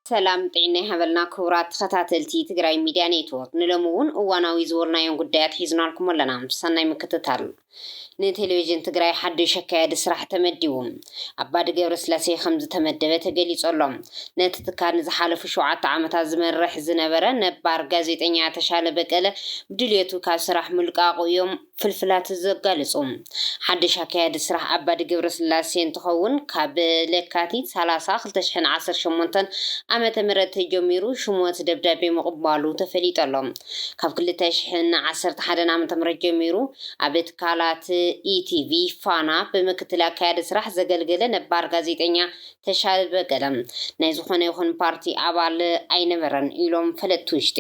ሰላም ጤና ይሃበልና ክቡራት ተኸታተልቲ ትግራይ ሚድያ ኔትወርክ ንለምውን እዋናዊ ዝወልናዮም ጉዳያት ሒዝናልኩም ኣለና ሰናይ ምክትታል ንቴሌቪዥን ትግራይ ሓድሽ ኣካያዲ ስራሕ ተመዲቡ ኣባዲ ገብረስላሴ ከምዝ ተመደበ ተገሊጾሎም ነቲ ትካል ንዝሓለፉ 7 ዓመታት ዝመርሕ ዝነበረ ነባር ጋዜጠኛ ተሻለ በቀለ ብድልየቱ ካብ ስራሕ ምልቃቁ እዮም ፍልፍላት ዘጋልጹ ሓድሽ ኣካያዲ ስራሕ ኣባዲ ገብረስላሴ እንትኸውን ካብ ለካቲት 30 2018 ዓመተ ምህረት ተጀሚሩ ሽሞት ደብዳቤ መቕባሉ ተፈሊጠሎም ካብ 2011 ዓመተ ምህረት ጀሚሩ ኣብ ትካላት ኢቲቪ ፋና በምክትል ኣካያዲ ስራሕ ዘገልገለ ነባር ጋዜጠኛ ተሻለ በቀለ ናይ ዝኾነ ይኹን ፓርቲ ኣባል ኣይነበረን ኢሎም ፈለጥቲ ውሽጢ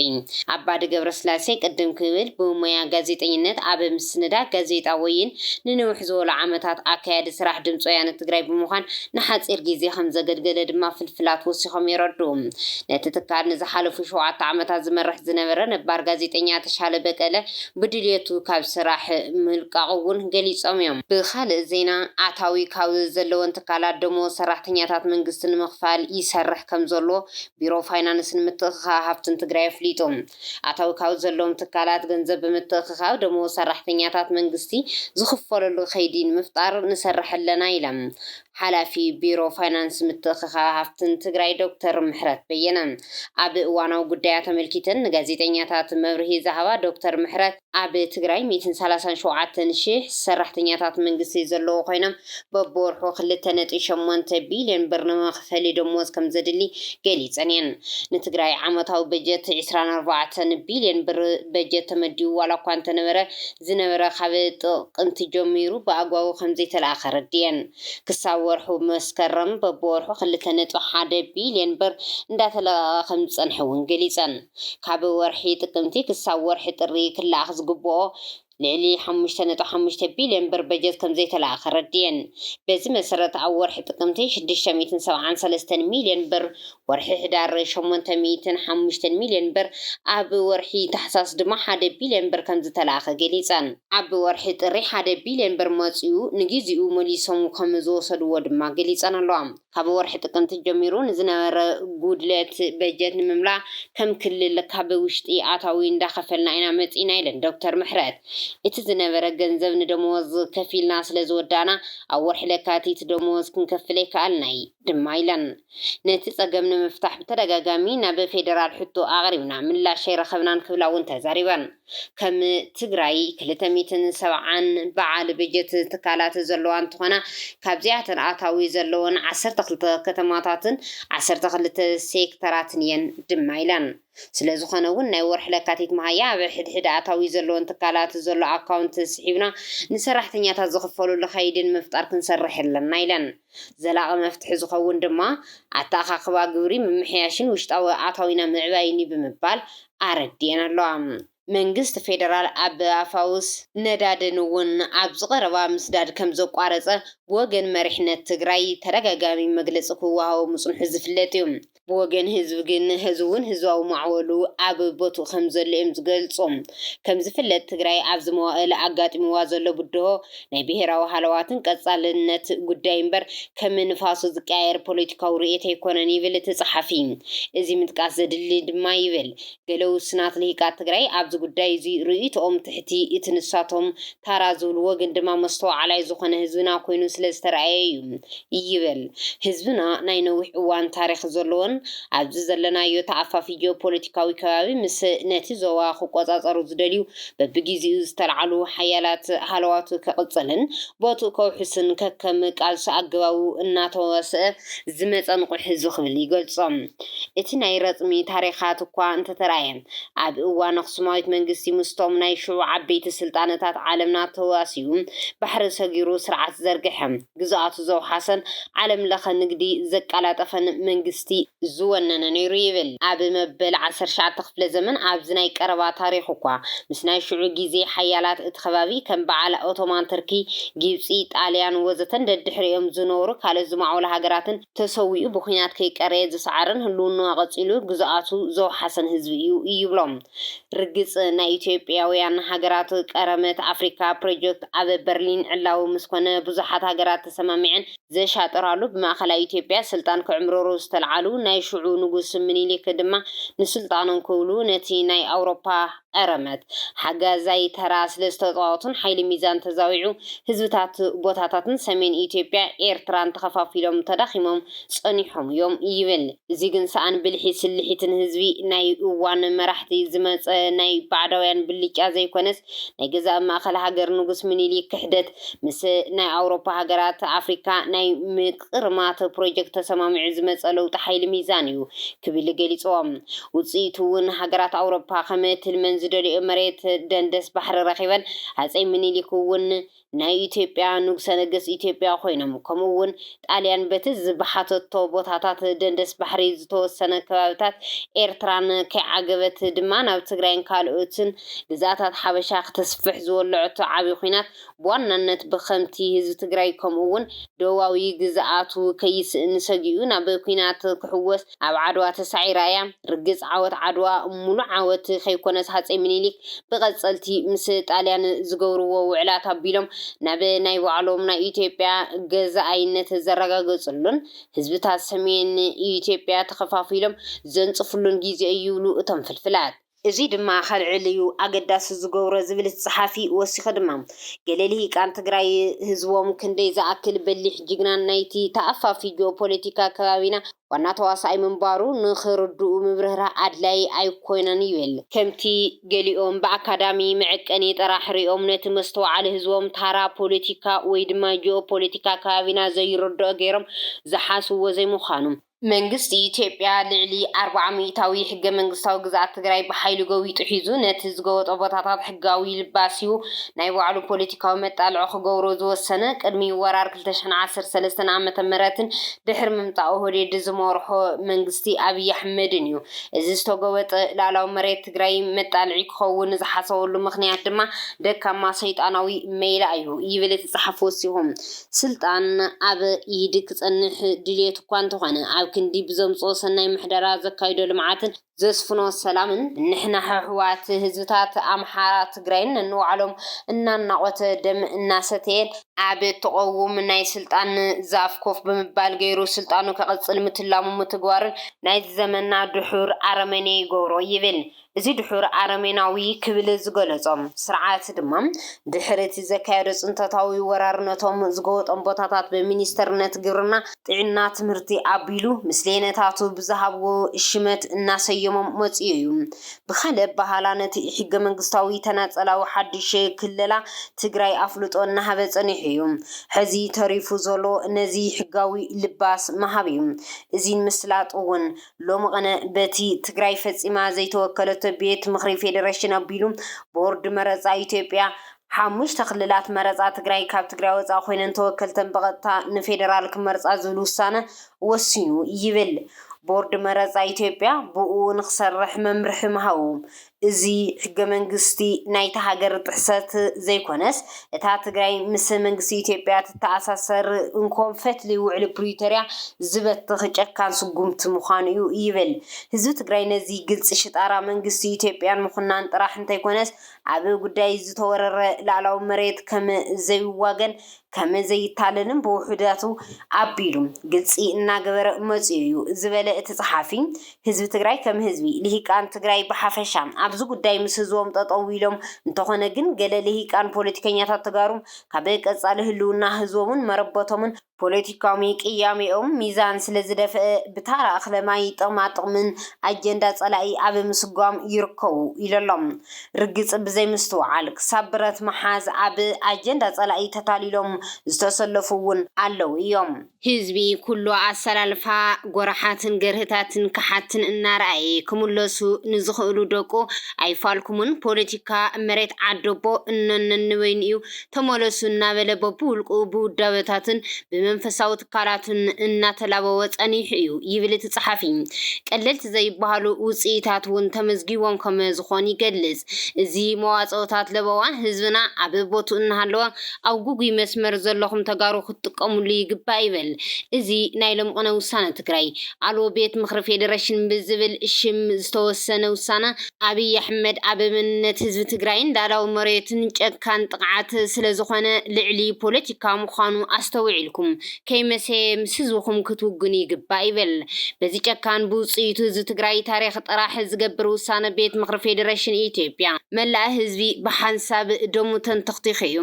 ኣባዲ ገብረስላሴ ቅድም ክብል ብሞያ ጋዜጠኝነት ኣብ ምስንዳ ጋዜጣ ወይን ንንውሕ ዝበሉ ዓመታት ኣካያዲ ስራሕ ድምፂ ወያነ ትግራይ ብምዃን ንሓፂር ግዜ ከም ዘገልገለ ድማ ፍልፍላት ወሲኾም ይረዱ ነቲ ትካል ንዝሓለፉ 7 ዓመታት ዝመርሕ ዝነበረ ነባር ጋዜጠኛ ተሻለ በቀለ ብድልየቱ ካብ ስራሕ ምልቃቁ እውን ገሊጾም እዮም ብኻልእ ዜና ኣታዊ ካብ ዘለዎን ትካላት ደሞ ሰራሕተኛታት መንግስቲ ንምኽፋል ይሰርሕ ከም ዘሎ ቢሮ ፋይናንስን ምትእኽኻብ ሃብትን ትግራይ ኣፍሊጦም ኣታዊ ካብ ዘለዎም ትካላት ገንዘብ ብምትእኽኻብ ደሞ ሰራሕተኛታት መንግስቲ ዝኽፈለሉ ከይዲ ንምፍጣር ንሰርሕ ኣለና ኢሎም ሓላፊ ቢሮ ፋይናንስ ምትእኽኻብ ሃብትን ትግራይ ዶክተር ምሕረት በየነ ኣብ እዋናዊ ጉዳያት ተመልኪተን ጋዜጠኛታት መብርሂ ዛሃባ ዶክተር ምሕረት ኣብ ትግራይ 137,000 ሰራሕተኛታት መንግስቲ ዘለዎ ኮይኖም በብወርሑ 2.8 ቢልዮን ብር ንመኽፈሊ ደሞዝ ከም ዘድሊ ገሊፀን እየን ንትግራይ ዓመታዊ በጀት 24 ቢልዮን ብር በጀት ተመዲቡ ዋላ እኳ እንተነበረ ዝነበረ ካብ ጥቅምቲ ጀሚሩ ብኣግባቡ ከም ዘይተለኣኸ ረድየን ክሳብ ወርሑ መስከረም በብወርሑ 2.1 ቢልዮን ብር እንዳተለኣኸ ከም ዝፀንሐ እውን ገሊፀን ካብ ወርሒ ጥቅምቲ ክሳብ ወርሒ ጥሪ ክለኣኽ ዝግብኦ ልዕሊ 5.5 ቢልዮን ብር በጀት ከም ዘይተለኣኸ ረድየን በዚ መሰረት ኣብ ወርሒ ጥቅምቲ 673 ሚልዮን ብር ወርሒ ሕዳር 805 ሚልዮን ብር ኣብ ወርሒ ታሕሳስ ድማ 1 ቢልዮን ብር ከም ዝተለኣኸ ገሊፀን ኣብ ወርሒ ጥሪ 1 ቢልዮን ብር መፂኡ ንግዚኡ መሊሶም ከም ዝወሰድዎ ድማ ገሊፀን ኣለዋ ካብ ወርሒ ጥቅምቲ ጀሚሩ ንዝነበረ ጉድለት በጀት ንምምላእ ከም ክልል ካብ ውሽጢ ኣታዊ እንዳኸፈልና ኢና መፂና ኢለን ዶክተር ምሕረት እቲ ዝነበረ ገንዘብ ንደሞዝ ከፊልና ስለ ዝወዳና ኣብ ወርሒ ለካቲት ደሞዝ ክንከፍል ኣይከኣልናይ ድማ ኢለን ነቲ ፀገም ንምፍታሕ ብተደጋጋሚ ናብ ፌደራል ሕቶ ኣቕሪብና ምላሽ ኣይረኸብናን ክብላ እውን ተዛሪበን ከም ትግራይ 270 በዓል በጀት ትካላት ዘለዋ እንትኾና ካብዚኣተን ኣታዊ ዘለወን 12 ከተማታትን 12 ሴክተራትን እየን ድማ ኢለን ስለዝኾነ እውን ናይ ወርሒ ለካቲት መሃያ ኣብ ሕድሕድ ኣታዊ ዘለወን ትካላት ዘሎ ኣካውንት ስሒብና ንሰራሕተኛታት ዝኽፈሉሉ ከይድን ምፍጣር ክንሰርሕ ኣለና ኢለን ዘላቒ መፍትሒ ዝኸውን ድማ ኣተኣኻኽባ ግብሪ ምምሕያሽን ውሽጣዊ ኣታዊና ምዕባይኒ ብምባል ኣረድየን ኣለዋ መንግስት ፌደራል ኣብ ኣፋውስ ነዳድን እውን ኣብ ዝቐረባ ምስዳድ ከም ዘቋረፀ ብወገን መሪሕነት ትግራይ ተደጋጋሚ መግለፂ ክወሃቦ ምፅንሑ ዝፍለጥ እዩ ብወገን ህዝቢ ግን ህዝቡን ህዝባዊ ማዕወሉ ኣብ ቦቱ ከም ዘሎ እዮም ዝገልጾም ከም ዝፍለጥ ትግራይ ኣብ ዝመዋእል ኣጋጢምዋ ዘሎ ብድሆ ናይ ብሄራዊ ሃለዋትን ቀጻልነት ጉዳይ እምበር ከም ንፋሱ ዝቀያየር ፖለቲካዊ ርኢት ኣይኮነን ይብል እቲ ጸሓፊ እዚ ምጥቃስ ዘድሊ ድማ ይብል ገለ ውስናት ልሂቃት ትግራይ ኣብ ጉዳይ እዚ ርኢቶኦም ትሕቲ እቲ ንሳቶም ታራ ዝብልዎ ግን ድማ መስተዋዕላይ ዝኾነ ህዝብና ኮይኑ ስለ ዝተረኣየ እዩ ይብል ህዝብና ናይ ነዊሕ እዋን ታሪክ ዘለዎን ኣብዚ ዘለናዮ ተዓፋፊ ጂኦፖለቲካዊ ከባቢ ምስ ነቲ ዞባ ክቆፃፀሩ ዝደልዩ በብግዚኡ ዝተለዓሉ ሓያላት ሃለዋቱ ክቕፅልን ቦቱ ከውሕስን ከከም ቃልሲ ኣገባቡ እናተወስአ ዝመፀ ንቑሕ ህዝቢ ክብል ይገልጾም እቲ ናይ ረፅሚ ታሪኻት እኳ እንተተረኣየ ኣብ እዋን ኣኽሱማዊት መንግስቲ ምስቶም ናይ ሽዑ ዓበይቲ ስልጣነታት ዓለምና ተዋሲዩ ባሕሪ ሰጊሩ ስርዓት ዘርግሐ ግዛኣቱ ዘውሓሰን ዓለም ለኸ ንግዲ ዘቃላጠፈን መንግስቲ ዝወነነ ነይሩ ይብል ኣብ መበል 19 ክፍለ ዘመን ኣብዚ ናይ ቀረባ ታሪክ እኳ ምስ ናይ ሽዑ ግዜ ሓያላት እቲ ከባቢ ከም በዓል ኦቶማን ተርኪ ግብፂ ጣልያን ወዘተን ደድሕሪኦም ዝነበሩ ካልኦት ዝማዕበሉ ሃገራትን ተሰዊኡ ብኩናት ከይቀረየ ዝሰዓርን ህልውና ቀፂሉ ግዛኣቱ ዘውሓሰን ህዝቢ እዩ ይብሎም ርግፅ ናይ ኢትዮጵያውያን ሃገራት ቀረመት ኣፍሪካ ፕሮጀክት ኣብ በርሊን ዕላው ምስኮነ ብዙሓት ሃገራት ተሰማሚዐን ዘሻጥራሉ ብማእኸላይ ኢትዮጵያ ስልጣን ክዕምረሩ ዝተልዓሉ ናይ ሽዑ ንጉስ ምኒልክ ድማ ንስልጣኖም ክብሉ ነቲ ናይ ኣውሮፓ ቀረመት ሓጋዛይ ተራ ስለ ዝተጣወቱን ሓይሊ ሚዛን ተዛዊዑ ህዝብታት ቦታታትን ሰሜን ኢትዮጵያ ኤርትራን ተኸፋፊሎም ተዳኺሞም ጸኒሖም እዮም ይብል። እዚ ግን ሰኣን ብልሒ ስልሒትን ህዝቢ ናይ እዋን መራሕቲ ዝመፀ ናይ ባዕዳውያን ብልጫ ዘይኮነስ ናይ ገዛእ ማእኸል ሃገር ንጉስ ምኒልክ ክሕደት ምስ ናይ ኣውሮፓ ሃገራት ኣፍሪካ ናይ ምቅርማት ፕሮጀክት ተሰማሚዑ ዝመፀ ለውጢ ሓይሊ ሚዛን እዩ ክብል ገሊፆም። ውፅኢቱ እውን ሃገራት ኣውሮፓ ከመ ትልመን ዝደልዮ መሬት ደንደስ ባሕሪ ረኺበን ሃፀይ ምኒልክ እውን ናይ ኢትዮጵያ ንጉሰ ነገስት ኢትዮጵያ ኮይኖም ከምኡ እውን ጣልያን በቲ ዝባሓተቶ ቦታታት ደንደስ ባሕሪ ዝተወሰነ ከባቢታት ኤርትራን ከዓገበት ድማ ናብ ትግራይን ካልኦትን ግዛታት ሓበሻ ክትስፍሕ ዝወልዐቶ ዓብዪ ኩናት ብዋናነት ብከምቲ ህዝቢ ትግራይ ከምኡ እውን ደቡባዊ ግዝኣቱ ከይስእን ሰጊኡ ናብ ኩናት ክሕወስ ኣብ ዓድዋ ተሳዒራ እያ። ርግፅ ዓወት ዓድዋ ሙሉእ ዓወት ከይኮነስ ሃፀይ ምኒልክ ብቐፀልቲ ምስ ጣልያን ዝገብርዎ ውዕላት ኣቢሎም ናብ ናይ ባዕሎም ናይ ኢትዮጵያ ገዛኣይነት ዘረጋገፅሉን ህዝብታት ሰሜን ኢትዮጵያ ተኸፋፊሎም ዘንፅፍሉን ግዜ ይብሉ እቶም ፍልፍላት። እዚ ድማ ከልዕል እዩ ኣገዳሲ ዝገብሮ ዝብል ፀሓፊ ወሲኸ ድማ ገለ ልሂቃን ትግራይ ህዝቦም ክንደይ ዝኣክል በሊሕ ጅግናን ናይቲ ተኣፋፊ ጂኦፖለቲካ ከባቢና ዋና ተዋሳኢ ምንባሩ ንኽርድኡ ምብርህራህ ኣድላይ ኣይኮነን ይብል። ከምቲ ገሊኦም ብኣካዳሚ መዐቀኒ ጥራሕ ሪኦም ነቲ መስተዋዕሊ ህዝቦም ታራ ፖለቲካ ወይ ድማ ጂኦፖለቲካ ከባቢና ዘይርድኦ ገይሮም ዝሓስዎ ዘይምዃኑ መንግስቲ ኢትዮጵያ ልዕሊ 40 ሚእታዊ ሕገ መንግስታዊ ግዝኣት ትግራይ ብሓይሊ ገዊጡ ሒዙ ነቲ ዝገወጦ ቦታታት ሕጋዊ ልባሲኡ ናይ ባዕሉ ፖለቲካዊ መጣልዑ ክገብሮ ዝወሰነ ቅድሚ ወራር 2013 ዓመተ ምህረትን ድሕሪ ምምፃእ ኦህዴድ ዝመርሖ መንግስቲ ኣብይ ኣሕመድን እዩ። እዚ ዝተገወጠ ላዕላዊ መሬት ትግራይ መጣልዒ ክኸውን ዝሓሰበሉ ምክንያት ድማ ደካማ ሰይጣናዊ ሜላ እዩ ይብል እቲ ፀሓፍ ወሲኹም። ስልጣን ኣብ ኢድ ክፀንሕ ድሌት እኳ እንተኾነ ኣብ ክንዲ ብዘምፅኦ ሰናይ ምሕደራ ዘካይዶ ልምዓትን ዘስፍኖ ሰላምን ንሕና ሕዋት ህዝብታት ኣምሓራ ትግራይን ንባዕሎም እናናቆተ ደም እናሰተየን ኣብ ተቐውም ናይ ስልጣን ዛፍ ኮፍ ብምባል ገይሩ ስልጣኑ ከቕፅል ምትላሙ ምትግባርን ናይ ዘመና ድሑር ኣረመኔ ይገብሮ ይብል። እዚ ድሑር ኣረሜናዊ ክብል ዝገለጾም ስርዓት ድማ ድሕሪ እቲ ዘካየዶ ፅንተታዊ ወራርነቶም ዝገወጦም ቦታታት ብሚኒስተርነት ግብርና ጥዕና ትምህርቲ ኣቢሉ ምስሌነታቱ ብዝሃብዎ ሽመት እናሰየሞም መፅኡ እዩ። ብካልእ ኣባሃላ ነቲ ሕገ መንግስታዊ ተናፀላዊ ሓድሽ ክልላ ትግራይ ኣፍልጦ እናሃበ ፀኒሑ እዩ። ሕዚ ተሪፉ ዘሎ ነዚ ሕጋዊ ልባስ መሃብ እዩ። እዚ ምስላጥ እውን ሎሚ ቀነ በቲ ትግራይ ፈፂማ ዘይተወከለቶ ቤት ምክሪ ፌደሬሽን ኣቢሉ ቦርድ መረፃ ኢትዮጵያ 5 ክልላት መረፃ ትግራይ ካብ ትግራይ ወፃኢ ኮይነን ተወከልተን ብቐጥታ ንፌደራል ክመርፃ ዝብል ውሳነ ወሲኑ ይብል። ቦርድ መረፃ ኢትዮጵያ ብኡ ንክሰርሕ መምርሒ መሃቡ። እዚ ሕገ መንግስቲ ናይቲ ሃገር ጥሕሰት ዘይኮነስ እታ ትግራይ ምስ መንግስቲ ኢትዮጵያ ትተኣሳሰር እንኮን ፈትሊ ውዕሊ ፕሪቶርያ ዝበትኽ ጨካን ስጉምቲ ምዃኑ እዩ ይብል። ህዝቢ ትግራይ ነዚ ግልፂ ሽጣራ መንግስቲ ኢትዮጵያን ምኹናን ጥራሕ እንተይኮነስ ኣብ ጉዳይ ዝተወረረ ላዕላዊ መሬት ከም ዘይዋገን ከም ዘይታለልን ብውሕዳቱ ኣቢሉ ግልፂ እናገበረ መፅኡ እዩ ዝበለ እቲ ፀሓፊ ህዝቢ ትግራይ ከም ህዝቢ ልሂቃን ትግራይ ብሓፈሻ ኣብዚ ጉዳይ ምስ ህዝቦም ጠጠው ኢሎም እንተኾነ ግን ገለ ልሂቃን ፖለቲከኛታት ተጋሩ ካብ ቀፃሊ ህልውና ህዝቦምን መረበቶምን ፖለቲካዊ ቅያሜኦም ሚዛን ስለ ዝደፍአ ብታራ ኣኽለማይ ጥቕማጥቕምን ኣጀንዳ ፀላኢ ኣብ ምስጓም ይርከቡ ኢሎም ርግፅ ብዘይምስትውዓል ክሳብ ብረት መሓዝ ኣብ ኣጀንዳ ፀላኢ ተታሊሎም ዝተሰለፉ እውን ኣለው እዮም። ህዝቢ ኩሉ ኣሰላልፋ ጎራሓትን ገርህታትን ክሓትን እናረኣየ ክምለሱ ንዝኽእሉ ደቁ ኣይፋልኩምን ፖለቲካ መሬት ዓደቦ እነነንበይን እዩ ተመለሱ እናበለ በብውልቁ ብውዳበታትን ብመንፈሳዊ ትካላትን እናተላበወ ፀኒሑ እዩ ይብል እቲ ፀሓፊ። ቀለልቲ ዘይበሃሉ ውፅኢታት እውን ተመዝጊቦም ከም ዝኾኑ ይገልጽ። እዚ መዋፅኦታት ለበዋ ህዝብና ኣብ ቦቱ እናሃለወ ኣብ ጉጉይ መስመር ዘለኹም ተጋሩ ክትጥቀሙሉ ይግባእ ይብል እዚ ናይ ለምቆነ ውሳነ ትግራይ አልዎ ቤት ምክሪ ፌደሬሽን ብዝብል ሽም ዝተወሰነ ውሳነ አብይ አሕመድ አብ መንነት ህዝቢ ትግራይን ዳላው መሬትን ጨካን ጥቅዓት ስለዝኾነ ልዕሊ ፖለቲካ ምዃኑ አስተውዒልኩም ከይመሰ ምስ ህዝብኩም ክትውግኑ ይግባእ ይብል በዚ ጨካን ብውፅኢቱ ህዝቢ ትግራይ ታሪክ ጥራሕ ዝገብር ውሳነ ቤት ምክሪ ፌደሬሽን ኢትዮጵያ መላእ ህዝቢ ብሓንሳብ ደሙ ተንተኽቲኽ እዩ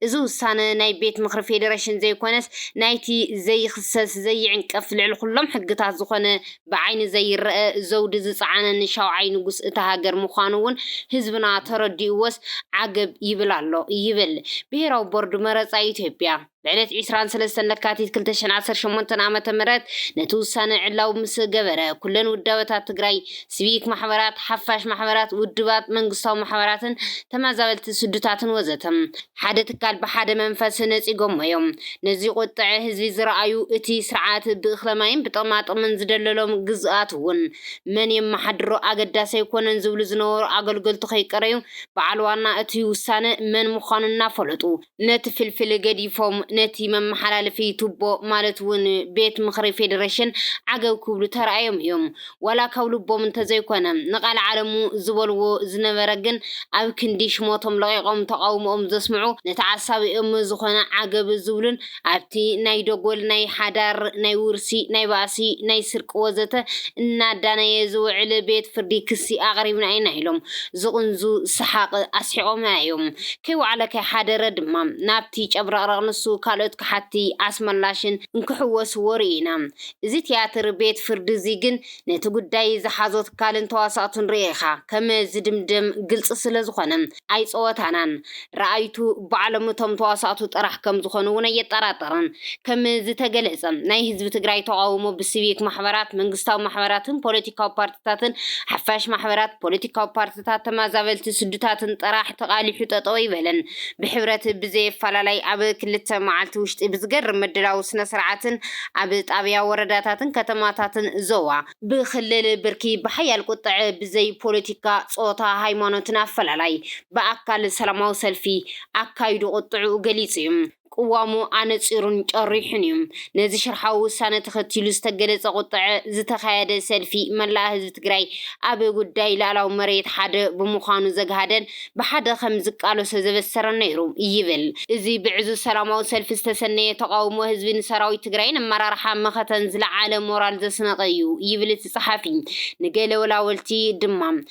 እዚ ውሳነ ናይ ቤት ምክሪ ፌደሬሽን ዘይኮነስ ናይቲ ዘይክሰስ ዘይዕንቀፍ ልዕሊ ኩሎም ሕግታት ዝኾነ ብዓይኒ ዘይረአ ዘውዲ ዝፀዓነ ንሻውዓይ ንጉስ እታ ሃገር ምዃኑ እውን ህዝብና ተረዲእዎስ ዓገብ ይብል ኣሎ ይብል ብሄራዊ ቦርድ መረፃ ኢትዮጵያ بعد 23 لكاتيت كل تشن 18 عامة مرات نتوسان علاو مس جبرة كلن ودبات تجري سبيك محورات حفاش محورات ودبات منقصاو محورات تما زالت سدتات وزتم حدث قال بحد منفس نزي قوم يوم نزي قطع هزي زرعيو اتي سرعات بخلماين بطماط من زدللهم جزءات ون من يم حدرو أقداس يكون نزول زنور أقل تخي قريو بعلوانا اتي وسان من مخاننا فلتو نتفلفل قدي فوم نتي من حلالفي توبو مالتون بيت مخري فيدريشن عقو كبلو ترأيهم يوم ولا كولو بوم تزيكونا نقال عالمو زبالو زنبرقن أو كنديش موتهم لغيقهم تقاومهم زسمعو نتعصابي زخونا عقب الزولن أبتي ناي دوغول ناي حدار ناي ورسي ناي باسي ناي سرق وزتا نادانا يزو على بيت فردي كسي أغريب من أين هلوم زغنزو سحاق أسحقهم هايوم كيو على كي حدار دمام نابتيج أبرار نسو كالوت كحتي أسمالاشن نكحوس ورينا زي تياتر بيت فرد زيجن نتقود داي زحازوت كالن تواساتون ريخا كما زدمدم قلص سلزخونم أي صوتانان رأيتو بعلمتهم تواساتو طرح كم زخونون يتراترن كما زتقلزم ناي هزب تقراي تعاومو بسيبيك محبرات منقستاو محبراتن بوليتيكاو بارتتاتن حفاش محبرات بوليتيكاو بارتتات ما زابلت سدتاتن طرح تقالي حتطوي بلن بحبرات بزي فلالاي أبا كلتا معالت وشت بزقر مدلاو سنسرعاتن أبا طابيا ورداتاتن كتماتاتن زوا بخلل بركي بحيال قطع بزي بوليتيكا صوتا هايمانوتنا فلالاي بأكال سلامو سلفي أكايدو قطعو قليسيهم قوامو أنتصيرون جريحنيم نزي شرحاو سنة تختيلو استقلت قطع زتخياد سلفي من لا هزب تقراي أبي قداي لالاو مريد حد بمخانو زقهدن بحد خمزق قالو سزب السرن نيرو يبل إزي بعزو سلامو سلف استسنية تقاومو هزبين سراوي تقراين أما رحام مختن زلع على مورال زسنقيو يبل الصحافي نقال ولاولتي دمام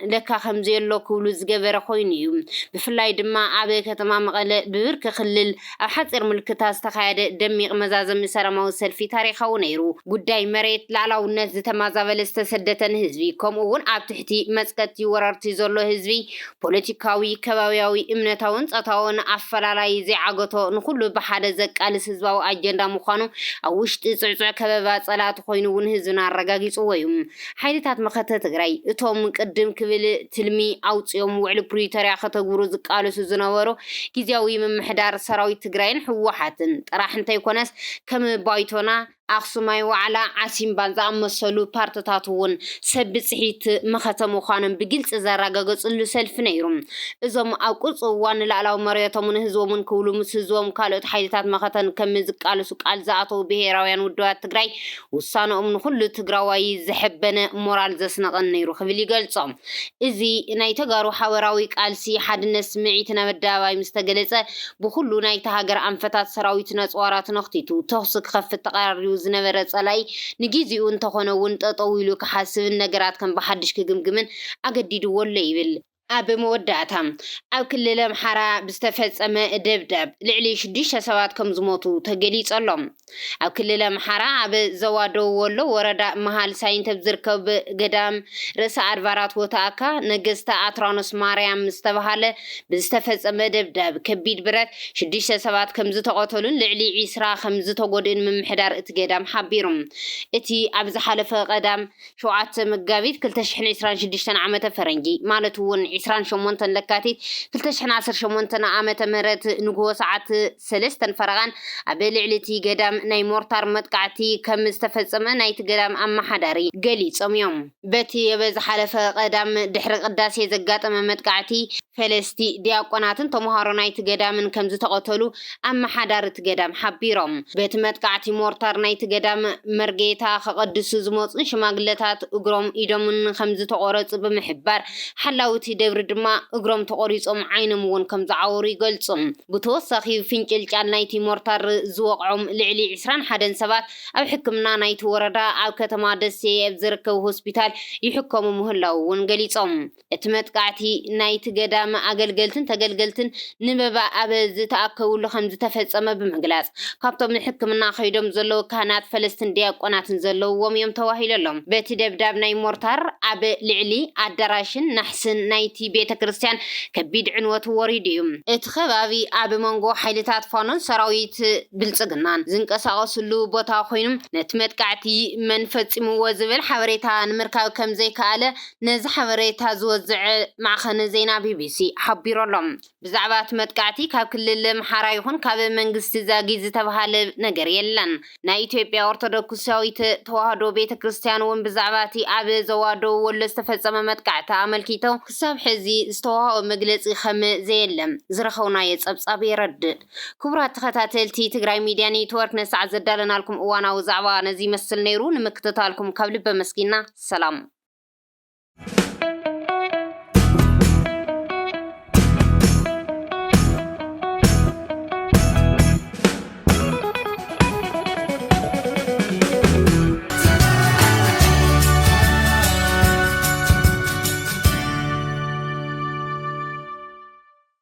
لكا خمزي اللو كولو زقبر خوينيو بفلاي دما أبي كتمام غلا ببرك خلل أو حصر ملكتها استخايد دميق مزازم سرمو سلفي تاريخو نيرو قداي مريت لعلاو الناس تمازابل استسدتن هزبي كومون عب تحتي مسكتي ورارتي زولو هزبي بوليتيكاوي كباوياوي امنتاون صتاون أفلالاي زي عقوتو نخلو بحادة زكالس هزباو أجندا مخانو أو وشت صعصع كبابات صلاة خوينوون هزونا الرقاقي صويهم حيدتات مختة تقراي اتوم مقدم كبيل تلمي أوت يوم وعلو بريتاريا خطاقورو زكالس هزوناورو كيزياوي من محدار سراوي تقراين حوحاتن راح انت يكونس كم بايتونا أخصماي وعلى عسيم بانزا مسلو بارتاتون سب صحيت مختمو خانم بقلت إذا رقاقص اللو سلف نيرم إذا ما أقص وان لعلاو مريطة من هزومن كولو مسهزوم كالوت حيدتات مختن كم زقالو سقال زعطو بهيراويان ودوات تقراي وصانو أمن خلو تقراوي زحبنا مورال زسنقن نيرو خبلي قلصام إذي ناي تقارو حاوراوي قالسي حد الناس معيتنا مداواي مستقلسة بخلو ناي تهاجر أنفتات سراويتنا صوارات نختيتو تخصك خف التقاريو زنبرة صلاي نجيزيو انتخونو وانت طويلو كحاسب النقرات كان بحدش كجمجمن أقديدو ولا يبل أبي مودعتهم أو كل لهم حرا بستفز أما دبدب لعلي شديش سوات كم زموتو تجليس اللهم أو كل لهم حرا أبي زوادو ولا ورد محل ساين تبذركب قدام رأس عربارات وتاكا نجستا أترانس ماريام مستبهله بستفز أما دبدب كبيد برد شديش سوات كم زتقاتلون لعلي عيسرا خمزة قدين من محدار اتقدام حبيرم اتي أبز حلفة قدام شوعات مقابيت كل تشحن عسران شديشتان عمة فرنجي مالتون عسران شمونتن لكاتي كلتشحن 10 شمونتن عامة مرت نقوة ساعات سلستن فرغان أبيل علتي قدام ناي مورتار متقعتي كم استفزم نايت قدام أما حداري قليت يوم باتي يبز حلفة قدام دحر قداسي زقات أما متقعتي ፈለስቲ ዲያቆናትን ተምሃሮ ናይቲ ገዳምን ከም ዝተቐተሉ ኣመሓዳሪ እቲ ገዳም ሓቢሮም በቲ መጥቃዕቲ ሞርታር ናይቲ ገዳም መርጌታ ከቐድሱ ዝመፁን ሽማግለታት እግሮም ኢዶምን ከም ዝተቆረፁ ብምሕባር ሓላውቲ ደብሪ ድማ እግሮም ተቆሪፆም ዓይኖም እውን ከም ዝዓወሩ ይገልጹ ብተወሳኺ ፍንጭልጫል ናይቲ ሞርታር ዝወቕዖም ልዕሊ 21 ሰባት ኣብ ሕክምና ናይቲ ወረዳ ኣብ ከተማ ደሴ ኣብ ዝርከብ ሆስፒታል ይሕከሙ ምህላው እውን ገሊፆም እቲ መጥቃዕቲ ናይቲ ገዳም ኣገልገልትን ተገልገልትን ንበባ ኣብ ዝተኣከቡሉ ከም ዝተፈጸመ ብምግላጽ ካብቶም ሕክምና ከይዶም ዘለዉ ካህናት ፈለስትን ዲያቆናትን ዘለውዎም እዮም ተዋሂለሎም በቲ ደብዳብ ናይ ሞርታር ኣብ ልዕሊ ኣዳራሽን ናሕስን ናይቲ ቤተ ክርስቲያን ከቢድ ዕንወት ወሪዱ እዩ እቲ ከባቢ ኣብ መንጎ ሓይልታት ፋኖን ሰራዊት ብልጽግናን ዝንቀሳቐስሉ ቦታ ኮይኑ ነቲ መጥቃዕቲ መን ፈጺምዎ ዝብል ሓበሬታ ንምርካብ ከም ዘይከኣለ ነዚ ሓበሬታ ዝወዝዕ ማዕኸነ ዜና ቢቢሲ ሓቢሮሎም ብዛዕባ እቲ መጥቃዕቲ ካብ ክልል ኣምሓራ ይኹን ካብ መንግስቲ ዛጊ ዝተባሃለ ነገር የለን ናይ ኢትዮጵያ ኦርቶዶክሳዊት ተዋህዶ ቤተ ክርስቲያን እውን ብዛዕባ እቲ ኣብ ዞባ ደቡብ ወሎ ዝተፈጸመ መጥቃዕቲ ኣመልኪተው ክሳብ ሕዚ ዝተዋህቦ መግለፂ ከም ዘየለም ዝረኸብናዮ ጸብጻብ የረድእ ክቡራት ተኸታተልቲ ትግራይ ሚድያ ኔትወርክ ነሳዕ ዘዳለናልኩም እዋናዊ ዛዕባ ነዚ ይመስል ነይሩ ንምክትታልኩም ካብ ልበ መስኪና ሰላም